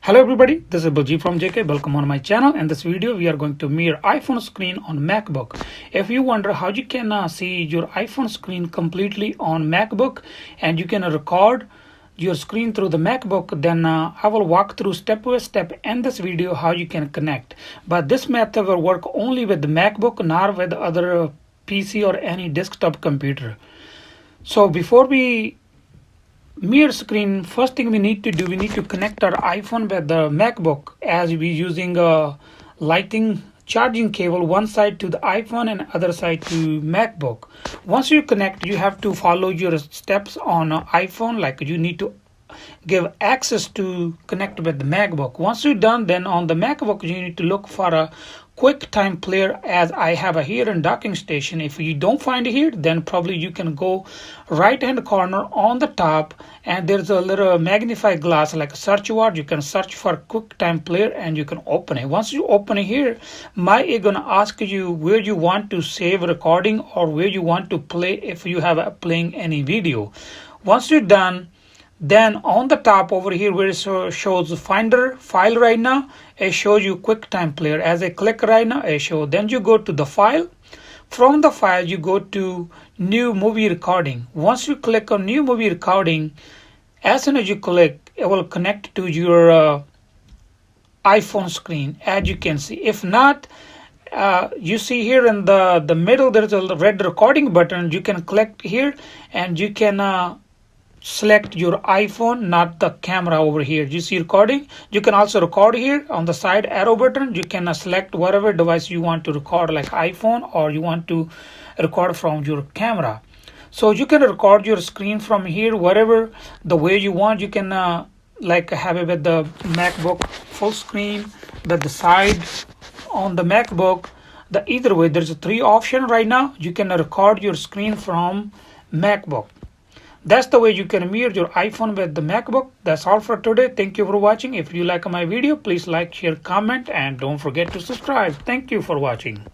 Hello everybody, this is Baljit from JK. Welcome on my channel. In this video we are going to mirror iPhone screen on MacBook. If you wonder how you can see your iPhone screen completely on MacBook and you can record your screen through the MacBook, then I will walk through step by step in this video how you can connect. But this method will work only with the MacBook, not with other PC or any desktop computer. So before we mirror screen, first thing we need to do, we need to connect our iPhone with the MacBook, as we using a lightning charging cable, one side to the iPhone and other side to MacBook. Once you connect, you have to follow your steps on iPhone, like you need to give access to connect with the MacBook. Once you're done, then on the MacBook you need to look for a QuickTime player, as I have a here in docking station. If you don't find it here, then probably you can go right hand corner on the top and there's a little magnify glass like a search bar. You can search for QuickTime player and you can open it. Once you open it here, it's gonna ask you where you want to save recording or where you want to play if you have playing any video. Once you're done, then on the top over here where it shows Finder file right now, it shows you QuickTime player. As I click right now, it shows. Then you go to the file. From the file you go to new movie recording. Once you click on new movie recording, as soon as you click, it will connect to your iPhone screen, as you can see. If not, you see here in the middle there's a red recording button. You can click here and you can select your iPhone, not the camera over here. You see recording, you can also record here on the side arrow button. You can select whatever device you want to record, like iPhone, or you want to record from your camera. So you can record your screen from here whatever the way you want. You can like have it with the MacBook full screen, with the side on the MacBook. The either way, there's a three option right now. You can record your screen from MacBook. That's the way you can mirror your iPhone with the MacBook. That's all for today. Thank you for watching. If you like my video, please like, share, comment, and don't forget to subscribe. Thank you for watching.